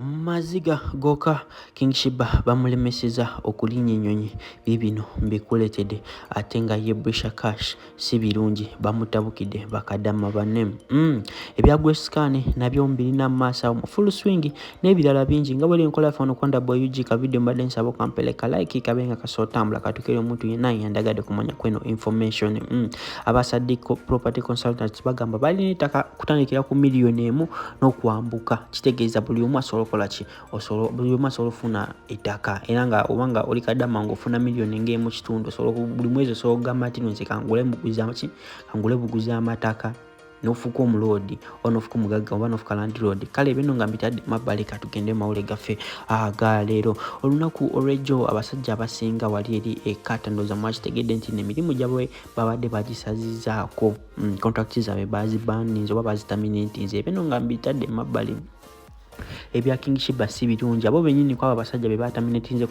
Maziga King Sheebah bamulemeseza okulinya ennyonyi bibino mbikuletede ate nga ye Brisha Cash si birungi bamutabukide bakadama bannem ebya Grace Khan nabyo mbirina masa mu full swing n'ebirala bingi nga bwe nkola fano kwanda boy UG ka video mbadde nsaba kampeleka like kabenga kasotambula katukere omuntu yenna yandagade kumanya kweno information abasadde property consultants bagamba bali nitaka kutandikira ku miliyoni emu n'okwambuka kitegeeza buli omu asobola ki buli omu asobola ofuna ettaka era nga obanga oli kadama ng'ofuna miliyoni ng'emu kitundu buli mwezi osobola okugamba ati nze kangule buguzi amataka n'ofuuka omuloodi oba n'ofuuka omugagga oba n'ofuuka landlord kale bino nga mbitadde mabbali katugende mawule gaffe aga leero olunaku olw'ejjo abasajja abasinga wali eri ekata ndooza mwakitegedde nti emirimu gyabwe babadde bagisazizaako contract zaabwe bazibaninze oba bazitaminatinze bino nga mbitadde mabbali ebya King Sheebah si birungi abo bennyini kwaba abasajja be bataminatinze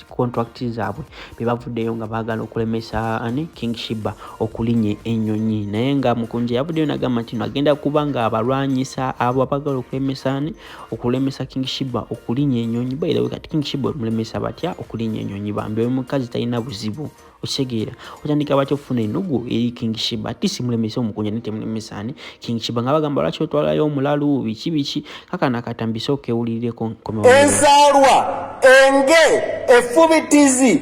contract zaabwe be bavuddeyo nga baagala okulemesa King Sheebah okulinya ennyonyi naye nga mukunje yavuddeyo nagamba nti agenda kuba nga abalwanyisa abo abagala okulemesa King Sheebah okulinya ennyonyi bayirawe kati King Sheebah mulemesa batya okulinya ennyonyi bambi oyo mukazi talina buzibu okisegeera otandika batya okufuna ennugu eri King Sheebah ati simulemesa omukunja ne temulemesa King Sheebah nga bagamba lwaki otwalayo omulalu biki kaka nakatambisa okewulireko ensaalwa enge effubitizi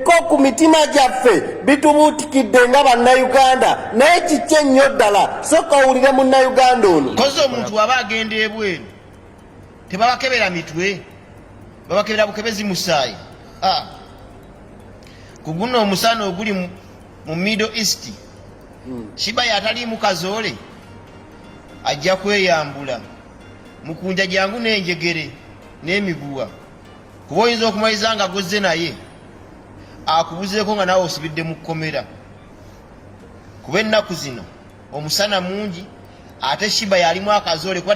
ko ku mitima gyaffe bitubuutikidde nga bannayuganda naye kiki ennyo ddala soka owulire munnayuganda ono koze omuntu aba agenda ebweru tebabakebera mitwe babakebera bukebezi musaayi kuguno omusana oguli mu Middle East Sheebah yatali mukazoole ajja kweyambula mukunja jangu n'enjegere n'emiguwa kuba oyinza okumaliza nga gozze naye akubuzeeko nga nawe osibidde mu kkomera kuba ennaku zino omusana mungi ate Sheebah yalimu akazoole kuba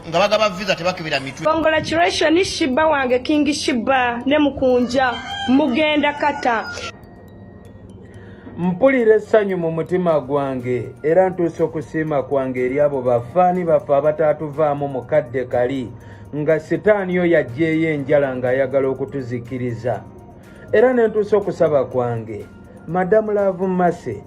nga bagaba visa tebakebera mitwe. Congratulations Sheebah wange King Sheebah ne mukunja mugenda kata mpulira essanyu mu mutima gwange era ntuuse okusiima kwange eri abo bafaani baffe abataatuvaamu mukadde kali nga sitaani yo yajjeeyo enjala ng'ayagala okutuzikiriza era ne ntuuse okusaba kwange madamu Love Mase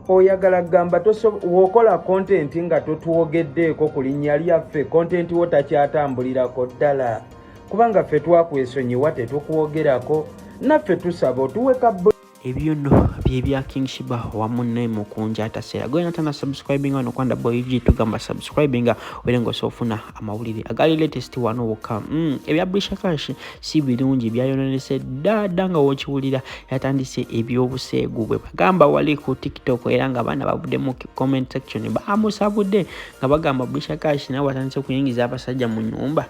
oyagala gamba wookola kontenti nga totuwogeddeeko ku linnya lyaffe kontenti wo takyatambulirako ddala kubanga ffe twakwesonyiwa tetukuwogerako naffe tusaba otuweka ebyo nno byebya King Sheebah wamu ne mukunja ataseera gwena tana subscribing wano kwanda boy UG tugamba subscribing werengo sofuna amawulire agali latest wano woka ebya Brisha Cash si birungi byayononese dada nga wokiwulira yatandise ebyobuseegu bwe bagamba wali ku TikTok era nga bana babudde mu comment section bamusabudde nga bagamba Brisha Cash nawe watandise kuyingiza abasajja mu nyumba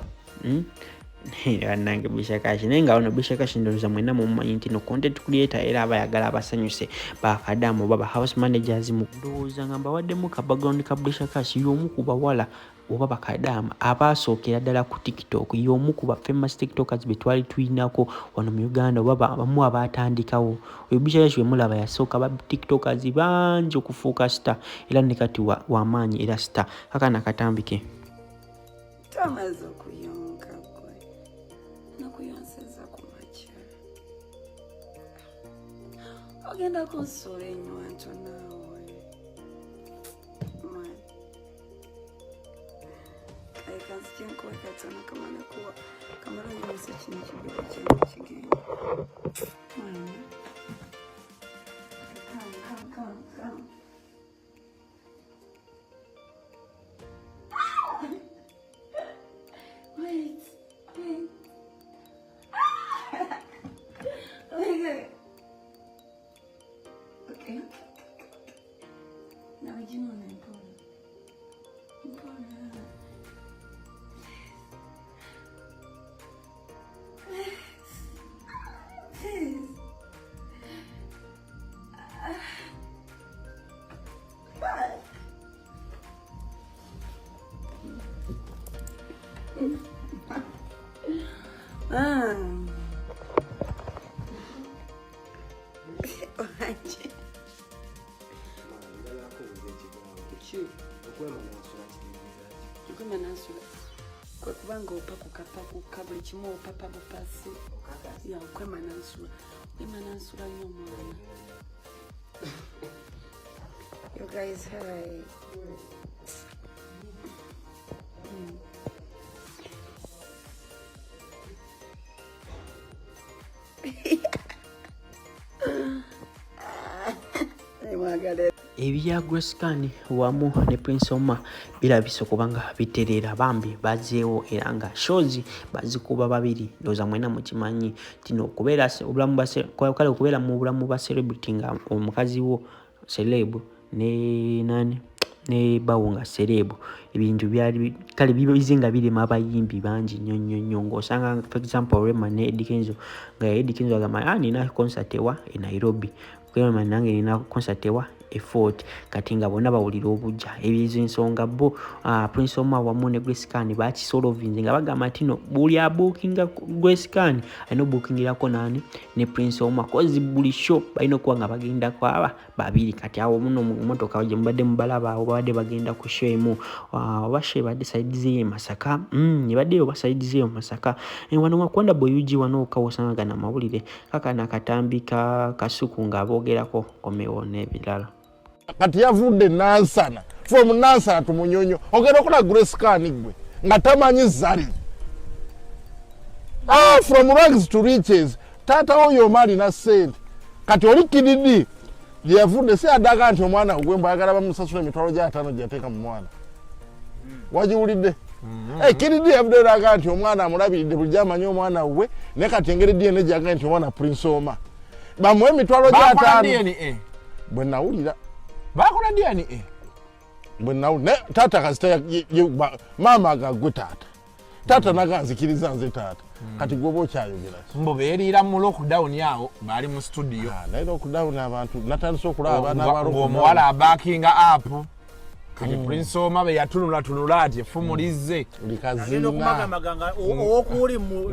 nange Brisha Cash nenga ono Brisha Cash ndoza mwena mu manyi no content creator era abayagala abasanyuse bakadamu baba house managers mu ndoza ngamba wadde mu ka background ka Brisha Cash yomu kuba wala oba bakadamu abasookera ddala ku TikTok yomu kuba famous TikTokers betwali twinako wano mu Uganda baba bamu abatandikawo oyo Brisha Cash mulaba yasooka ba TikTokers bangi okufuuka star era ne kati wa maanyi era star kaka nakatambike tamaze okuyonka nakuyonseza ku makya ogenda kunsuula enywanto naawe kazi kyenkuweka tona kamala nyomesa kino kigero kyenga kigenda Come. Wait. Okay. Now you know I'm important. Please. paku kabuli kimo papa bupasi ya kwemanansula nyo mwana. You guys, hi. Ebya Grace Khan wamu ne Prince Omar birabise kubanga biterera bambi bazeewo era nga shows bazikuba babiri ndoza mwena mukimanyi tino kubeera obulamu base kale kubeera mu bulamu ba celebrity nga omukazi wo celeb ne bawunga celeb ebintu byali kale bizinga biri mabayimbi banji nyonyo ngosanga for example Rema ne Edikenzo nga Edikenzo agama nina concert ewa e Nairobi kwema nange nina concert ewa effort kati nga bonna bawulira obujja ebizo ensonga bo Prince Omar wamu ne Grace Khan bachi solvinze nga bagamba tino buli abookinga Grace Khan ayino bookingirako nani ne Prince Omar kozi buli show bayino kuwa nga bagenda kwaba babiri kati awo muno mu motoka je mbadde mubalaba abo badde bagenda ku show emu bashe badde side ziye Masaka badde oba side ziye Masaka wano makwanda boyuji wano kawosanga na mawulire kaka nakatambika kasuku nga bogerako komewo nebirala kati yavudde nansana from nansana tumunyonyo ogenda okola Grace Khan gwe nga tamanyi zali from rags to riches tata oyo mali na sente kati oli kididi yavudde si adaga nti omwana gwe mbayagala bamusasula emitwalo gya 5 gyateeka mu mwana wajiwulidde kididi yavudde adaga nti omwana amulabiridde buli gy'amanyi omwana we ne kati engeri DNA gyaga nti omwana Prince Omar bamuwe emitwalo gya 5 bwe nawulira bakola DNA ne tata kasita mama agagwe tata naganzikiriza nze tata kati gwobo kyayogera mbo beerira mu lockdown yawo bali mu studio naye lockdown abantu natandise okulaba abaana abaloko omuwala abakinga up kati Prince Omar be yatunula ati efumulize likazina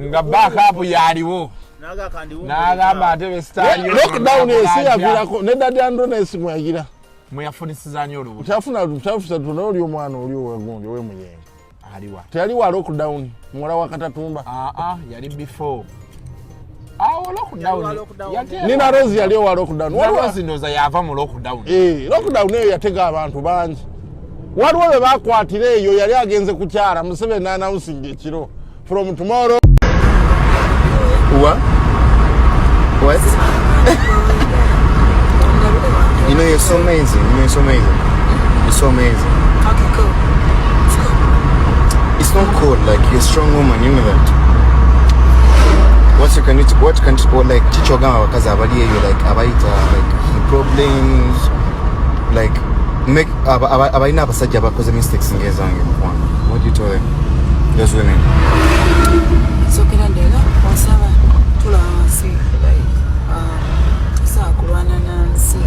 nga backup yaliwo nagamba ate be style lockdown esiyavirako ne dadi andonesi mwagira muyafunisizanyo olubu tafuna tunoli omwana oli owagundi we munyenga aliwa teyali wa lockdown mwala wa Katatumba yali before lockdown nina Rose yali wa lockdown Rose ndoza yava mu lockdown lockdown eyo yatega abantu bangi waliwo be bakwatira eyo yali agenze kukyala Museveni n'announcing ekiro from tomorrow What? You know, you're so amazing. You're so amazing. Okay, cool. Let's go. It's not cold. Like, you're a strong woman. You know that. What can you like chichogama wakaza abali you like abaita like problems like make abaina abasajja bakoze mistakes ngezange mwana. What do you tell them? Those women. So kinandela osaba tula wansi like sakulwana nansi